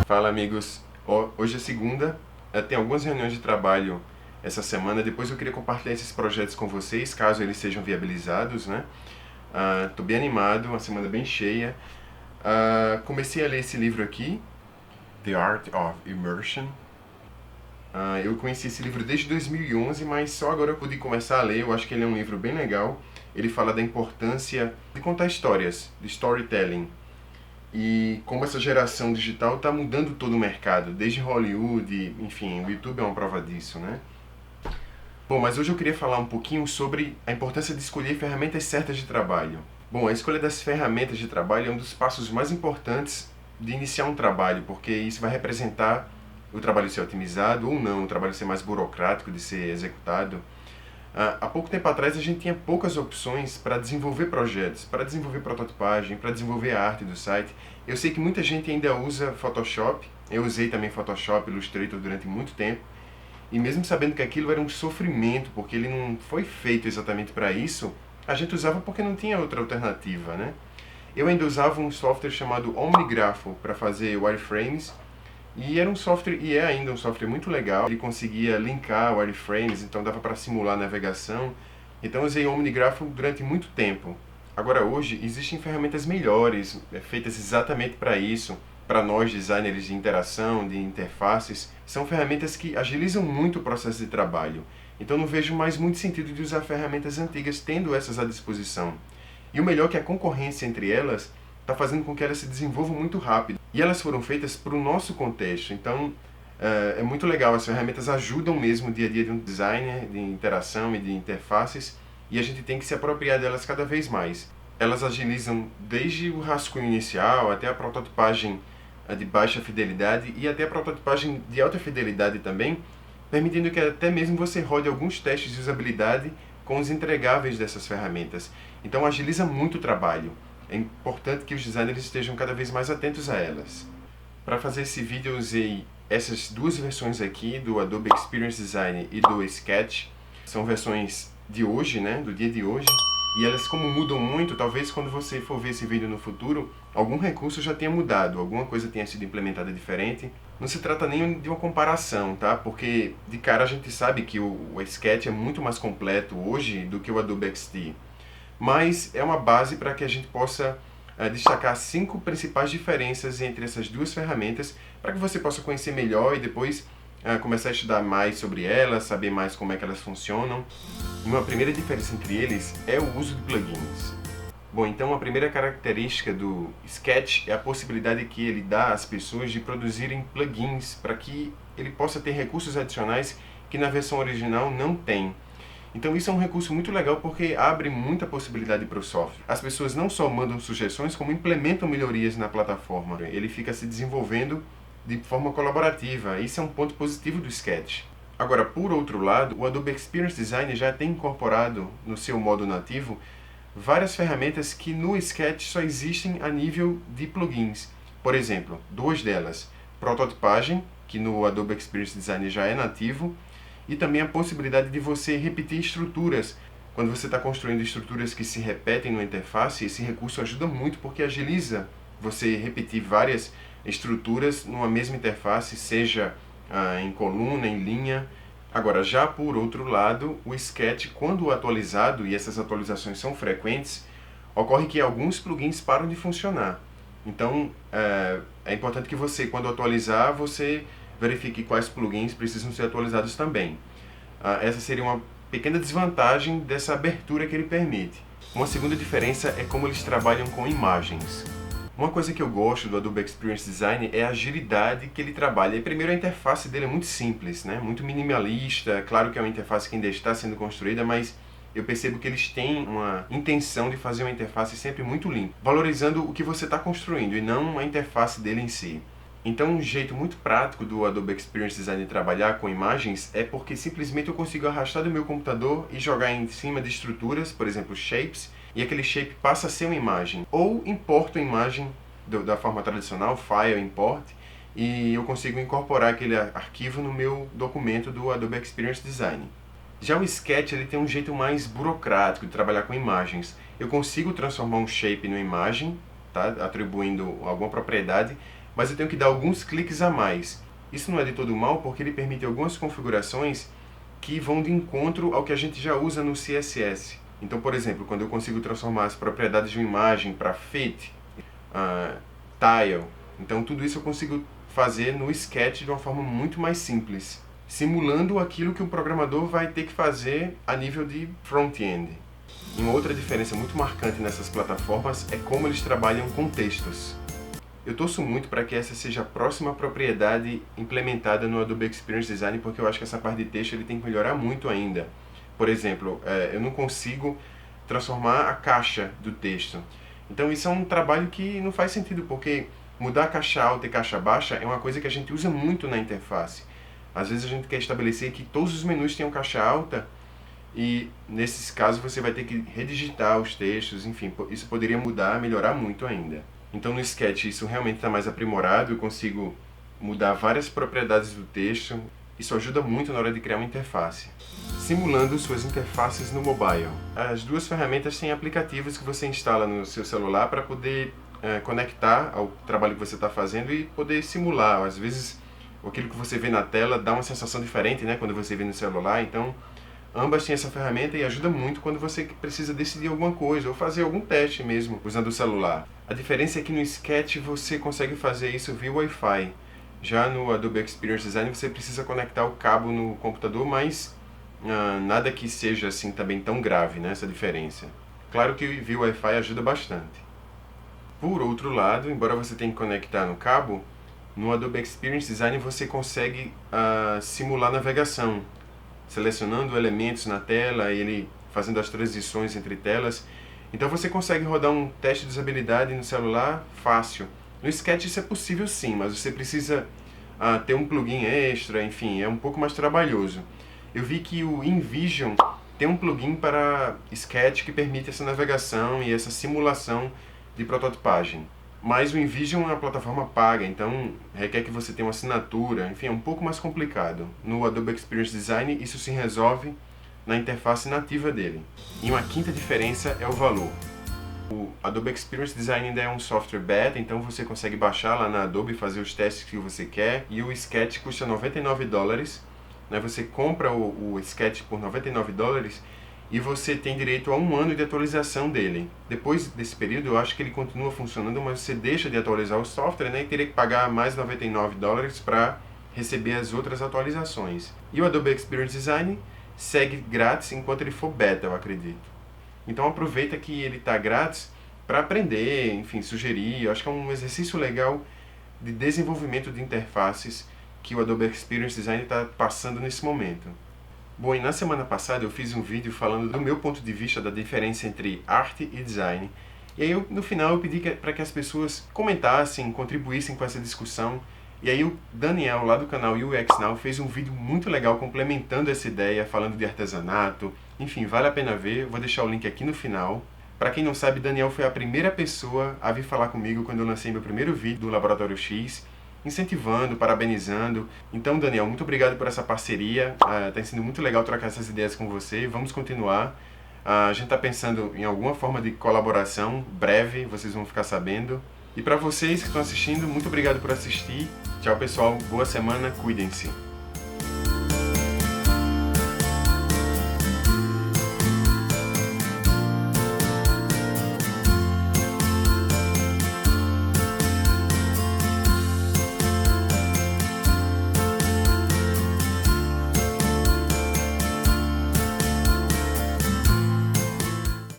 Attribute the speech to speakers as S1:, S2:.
S1: Fala, amigos. Hoje é segunda, tem algumas reuniões de trabalho essa semana. Depois eu queria compartilhar esses projetos com vocês, caso eles sejam viabilizados, né? Tô bem animado, uma semana bem cheia. Comecei a ler esse livro aqui, The Art of Immersion. Eu conheci esse livro desde 2011, mas só agora eu pude começar a ler. Eu acho que ele é um livro bem legal. Ele fala da importância de contar histórias, de storytelling. E como essa geração digital está mudando todo o mercado, desde Hollywood, enfim, o YouTube é uma prova disso, né? Bom, mas hoje eu queria falar um pouquinho sobre a importância de escolher ferramentas certas de trabalho. Bom, a escolha das ferramentas de trabalho é um dos passos mais importantes de iniciar um trabalho, porque isso vai representar o trabalho ser otimizado ou não, o trabalho ser mais burocrático de ser executado. Há pouco tempo atrás a gente tinha poucas opções para desenvolver projetos, para desenvolver prototipagem, para desenvolver a arte do site. Eu sei que muita gente ainda usa Photoshop, eu usei também Photoshop, Illustrator durante muito tempo, e mesmo sabendo que aquilo era um sofrimento, porque ele não foi feito exatamente para isso, a gente usava porque não tinha outra alternativa, né? Eu ainda usava um software chamado OmniGrapho para fazer wireframes, e era um software, e é ainda um software muito legal. Ele conseguia linkar wireframes, então dava para simular a navegação. Então eu usei o OmniGrapho durante muito tempo. Agora hoje existem ferramentas melhores, feitas exatamente para isso, para nós designers de interação, de interfaces. São ferramentas que agilizam muito o processo de trabalho. Então não vejo mais muito sentido de usar ferramentas antigas tendo essas à disposição. E o melhor é que a concorrência entre elas está fazendo com que elas se desenvolvam muito rápido. E elas foram feitas para o nosso contexto, então é muito legal. As ferramentas ajudam mesmo o dia a dia de um designer, de interação e de interfaces, e a gente tem que se apropriar delas cada vez mais. Elas agilizam desde o rascunho inicial até a prototipagem de baixa fidelidade e até a prototipagem de alta fidelidade também, permitindo que até mesmo você rode alguns testes de usabilidade com os entregáveis dessas ferramentas. Então agiliza muito o trabalho. É importante que os designers estejam cada vez mais atentos a elas. Para fazer esse vídeo eu usei essas duas versões aqui, do Adobe Experience Design e do Sketch. São versões de hoje, né, do dia de hoje. E elas, como mudam muito, talvez quando você for ver esse vídeo no futuro, algum recurso já tenha mudado, alguma coisa tenha sido implementada diferente. Não se trata nem de uma comparação, tá? Porque de cara a gente sabe que o Sketch é muito mais completo hoje do que o Adobe XD. Mas é uma base para que a gente possa destacar 5 principais diferenças entre essas duas ferramentas, para que você possa conhecer melhor e depois começar a estudar mais sobre elas, saber mais como é que elas funcionam. E uma primeira diferença entre eles é o uso de plugins. Bom, então a primeira característica do Sketch é a possibilidade que ele dá às pessoas de produzirem plugins para que ele possa ter recursos adicionais que na versão original não tem. Então isso é um recurso muito legal porque abre muita possibilidade para o software. As pessoas não só mandam sugestões, como implementam melhorias na plataforma. Ele fica se desenvolvendo de forma colaborativa. Isso é um ponto positivo do Sketch. Agora, por outro lado, o Adobe Experience Design já tem incorporado no seu modo nativo várias ferramentas que no Sketch só existem a nível de plugins. Por exemplo, duas delas, prototipagem, que no Adobe Experience Design já é nativo, e também a possibilidade de você repetir estruturas. Quando você está construindo estruturas que se repetem na interface, esse recurso ajuda muito porque agiliza você repetir várias estruturas numa mesma interface, seja em coluna, em linha. Agora, já por outro lado, o Sketch, quando atualizado, e essas atualizações são frequentes, ocorre que alguns plugins param de funcionar. Então, é importante que você, quando atualizar, você verifique quais plugins precisam ser atualizados também. Essa seria uma pequena desvantagem dessa abertura que ele permite. Uma segunda diferença é como eles trabalham com imagens. Uma coisa que eu gosto do Adobe Experience Design é a agilidade que ele trabalha. E primeiro, a interface dele é muito simples, né? Muito minimalista. Claro que é uma interface que ainda está sendo construída, mas eu percebo que eles têm uma intenção de fazer uma interface sempre muito limpa, valorizando o que você está construindo e não a interface dele em si. Então, um jeito muito prático do Adobe Experience Design de trabalhar com imagens é porque simplesmente eu consigo arrastar do meu computador e jogar em cima de estruturas, por exemplo, shapes, e aquele shape passa a ser uma imagem. Ou importo a imagem da forma tradicional, File, Import, e eu consigo incorporar aquele arquivo no meu documento do Adobe Experience Design. Já o Sketch ele tem um jeito mais burocrático de trabalhar com imagens. Eu consigo transformar um shape numa imagem, tá? Atribuindo alguma propriedade, mas eu tenho que dar alguns cliques a mais. Isso não é de todo mal, porque ele permite algumas configurações que vão de encontro ao que a gente já usa no CSS. Então, por exemplo, quando eu consigo transformar as propriedades de uma imagem para fit, tile, então tudo isso eu consigo fazer no Sketch de uma forma muito mais simples, simulando aquilo que o programador vai ter que fazer a nível de front-end. E uma outra diferença muito marcante nessas plataformas é como eles trabalham com textos. Eu torço muito para que essa seja a próxima propriedade implementada no Adobe Experience Design, porque eu acho que essa parte de texto ele tem que melhorar muito ainda. Por exemplo, eu não consigo transformar a caixa do texto. Então isso é um trabalho que não faz sentido, porque mudar caixa alta e caixa baixa é uma coisa que a gente usa muito na interface. Às vezes a gente quer estabelecer que todos os menus tenham caixa alta e nesses casos você vai ter que redigitar os textos, enfim, isso poderia mudar, melhorar muito ainda. Então no Sketch isso realmente está mais aprimorado, eu consigo mudar várias propriedades do texto, isso ajuda muito na hora de criar uma interface. Simulando suas interfaces no mobile. As duas ferramentas têm aplicativos que você instala no seu celular para poder conectar ao trabalho que você está fazendo e poder simular. Às vezes aquilo que você vê na tela dá uma sensação diferente, né, quando você vê no celular, então ambas têm essa ferramenta e ajuda muito quando você precisa decidir alguma coisa ou fazer algum teste mesmo usando o celular. A diferença é que no Sketch você consegue fazer isso via Wi-Fi. Já no Adobe Experience Design você precisa conectar o cabo no computador, mas nada que seja assim também tão grave, né, essa diferença. Claro que via Wi-Fi ajuda bastante. Por outro lado, embora você tenha que conectar no cabo, no Adobe Experience Design você consegue simular navegação, selecionando elementos na tela, ele fazendo as transições entre telas. Então você consegue rodar um teste de usabilidade no celular fácil. No Sketch isso é possível sim, mas você precisa ter um plugin extra, enfim, é um pouco mais trabalhoso. Eu vi que o InVision tem um plugin para Sketch que permite essa navegação e essa simulação de prototipagem. Mas o InVision é uma plataforma paga, então requer que você tenha uma assinatura, enfim, é um pouco mais complicado. No Adobe Experience Design isso se resolve na interface nativa dele. E uma quinta diferença é o valor. O Adobe Experience Design ainda é um software beta, então você consegue baixar lá na Adobe e fazer os testes que você quer. E o Sketch custa $99, né? Você compra o Sketch por $99 e você tem direito a 1 ano de atualização dele. Depois desse período, eu acho que ele continua funcionando, mas você deixa de atualizar o software, né, e teria que pagar mais $99 para receber as outras atualizações. E o Adobe Experience Design segue grátis enquanto ele for beta, eu acredito. Então aproveita que ele está grátis para aprender, enfim, sugerir. Eu acho que é um exercício legal de desenvolvimento de interfaces que o Adobe Experience Design está passando nesse momento. Bom, e na semana passada eu fiz um vídeo falando do meu ponto de vista da diferença entre arte e design. E aí no final eu pedi para que as pessoas comentassem, contribuíssem com essa discussão. E aí o Daniel, lá do canal UX Now, fez um vídeo muito legal complementando essa ideia, falando de artesanato. Enfim, vale a pena ver, eu vou deixar o link aqui no final. Para quem não sabe, Daniel foi a primeira pessoa a vir falar comigo quando eu lancei meu primeiro vídeo do Laboratório X, incentivando, parabenizando. Então, Daniel, muito obrigado por essa parceria. Está sendo muito legal trocar essas ideias com você. Vamos continuar. A gente está pensando em alguma forma de colaboração breve, vocês vão ficar sabendo. E para vocês que estão assistindo, muito obrigado por assistir. Tchau, pessoal. Boa semana. Cuidem-se.